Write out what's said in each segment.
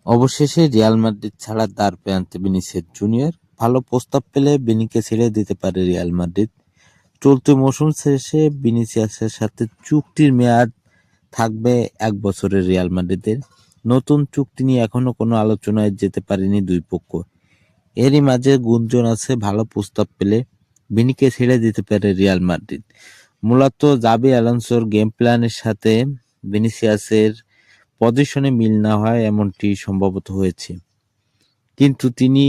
অবশেষে Real Madrid ছাড়ার দ্বার প্রান্তে ভিনিসিয়াস জুনিয়র। ভালো প্রস্তাব পেলে ভিনিকে ছেড়ে দিতে পারে রিয়াল মাদ্রিদ। চলতি মৌসুম শেষে ভিনিসিয়াসের সাথে চুক্তির মেয়াদ থাকবে ১ বছরের রিয়াল মাদ্রিদের। নতুন চুক্তি নিয়ে এখনো কোনো আলোচনায় যেতে পারেনি দুই পক্ষ। এরই মাঝে গুঞ্জন আছে ভালো প্রস্তাব পেলে ভিনিকে ছেড়ে দিতে পারে রিয়াল মাদ্রিদ। মূলত জাবি আলোনসোর গেম প্ল্যানের সাথে ভিনিসিয়াসের পজিশনে মিল না হয় এমনটি সম্ভবত হয়েছে, কিন্তু তিনি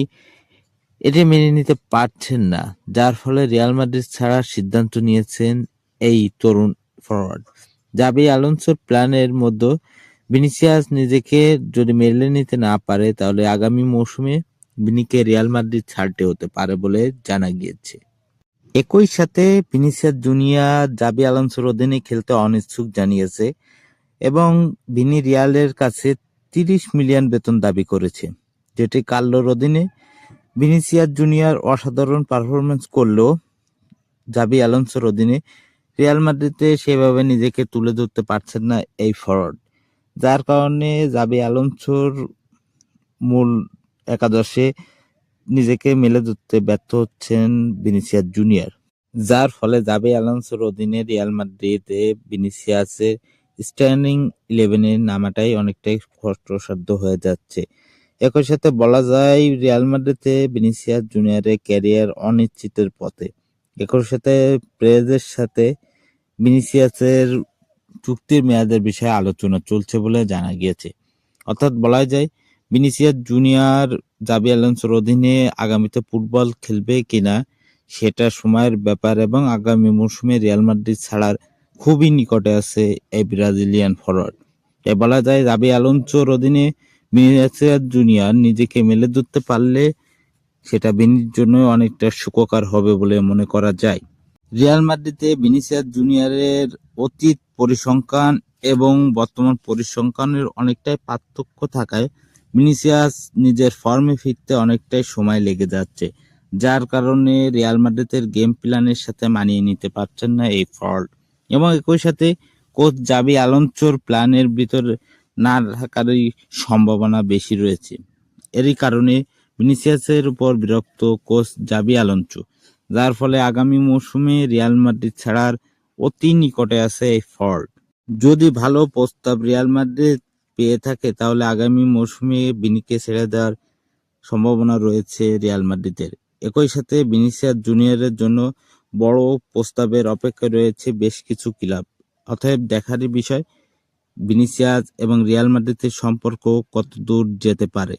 এটা মেনে নিতে পারছেন না, যার ফলে রিয়াল মাদ্রিদ ছাড়ার সিদ্ধান্ত নিয়েছেন এই তরুণ ফরওয়ার্ড। জাবি আলোনসোর প্ল্যানের মধ্যে ভিনিসিয়াস নিজেকে যদি মেনে নিতে না পারে তাহলে আগামী মৌসুমে ভিনিকে রিয়াল মাদ্রিদ ছাড়তে হতে পারে বলে জানা গিয়েছে। একই সাথে ভিনিসিয়াস জুনিয়র জাবি আলোনসোর অধীনে খেলতে অনিচ্ছুক জানিয়েছে এবং ভিনি রিয়ালের কাছে ৩০ মিলিয়ন বেতন দাবি করেছে, যেটি কার্লোর অধীনে ভিনিসিয়াস জুনিয়র অসাধারণ পারফরমেন্স করলেও জাবি আলোনসোর অধীনে রিয়াল মাদ্রিদে সেভাবে নিজেকে তুলে ধরতে পারছেন না এই ফরওয়ার্ড, যার কারণে জাবি আলোনসোর মূল একাদশে নিজেকে মেলে ধরতে ব্যর্থ হচ্ছেন ভিনিসিয়াস জুনিয়র, যার ফলে জাবি আলোনসোর অধীনে রিয়াল মাদ্রিদে ভিনিসিয়াসের স্টার্টিং 11-এ নামাটাই অনেকটাই কষ্টসাধ্য হয়ে যাচ্ছে। একই সাথে বলা যায় রিয়াল মাদ্রিদে ভিনিসিয়াস জুনিয়রের ক্যারিয়ার অনিশ্চিতের পথে। একই সাথে পেরেজের সাথে ভিনিসিয়াসের চুক্তির মেয়াদের বিষয়ে আলোচনা চলছে বলে জানা গিয়েছে। অর্থাৎ বলা যায় ভিনিসিয়াস জুনিয়র জাবি আলোনসোর অধীনে আগামীতে ফুটবল খেলবে কিনা সেটা সময়ের ব্যাপার এবং আগামী মৌসুমে রিয়াল মাদ্রিদ ছাড়ার খুবই নিকটে আছে এই ব্রাজিলিয়ান ফরওয়ার্ড। তাই বলা যায় জাবি আলোনসোর অধীনে ভিনিসিয়াস জুনিয়র নিজেকে মেলে ধরতে পারলে সেটা ভিনির জন্য অনেকটা সুখকর হবে বলে মনে করা যায়। রিয়াল মাদ্রিদে ভিনিসিয়াস জুনিয়রের অতীত পরিসংখ্যান এবং বর্তমান পরিসংখ্যানের অনেকটাই পার্থক্য থাকায় ভিনিসিয়াস নিজের ফর্মে ফিরতে অনেকটাই সময় লেগে যাচ্ছে, যার কারণে রিয়াল মাদ্রিদের গেম প্ল্যানের সাথে মানিয়ে নিতে পারছেন না এই ফরওয়ার্ড এবং একই সাথে কোচ জাবি আলোনসোর প্ল্যানের ভিতর না থাকারই সম্ভাবনা বেশি রয়েছে। এরই কারণে ভিনিসিয়াসের উপর বিরক্ত কোচ জাবি আলোনসো, যার ফলে আগামী মৌসুমে রিয়াল মাদ্রিদ ছাড়ার অতি নিকটে আছে এই ফরওয়ার্ড। যদি ভালো প্রস্তাব রিয়াল মাদ্রিদ পেয়ে থাকে তাহলে আগামী মৌসুমে ভিনিকে ছেড়ে দেওয়ার সম্ভাবনা রয়েছে রিয়াল মাদ্রিদের। একই সাথে ভিনিসিয়াস জুনিয়রের জন্য বড় প্রস্তাবের অপেক্ষায় রয়েছে বেশ কিছু ক্লাব। অতএব দেখারই বিষয় ভিনিসিয়াস এবং রিয়াল মাদ্রিদের সম্পর্ক কতদূর যেতে পারে।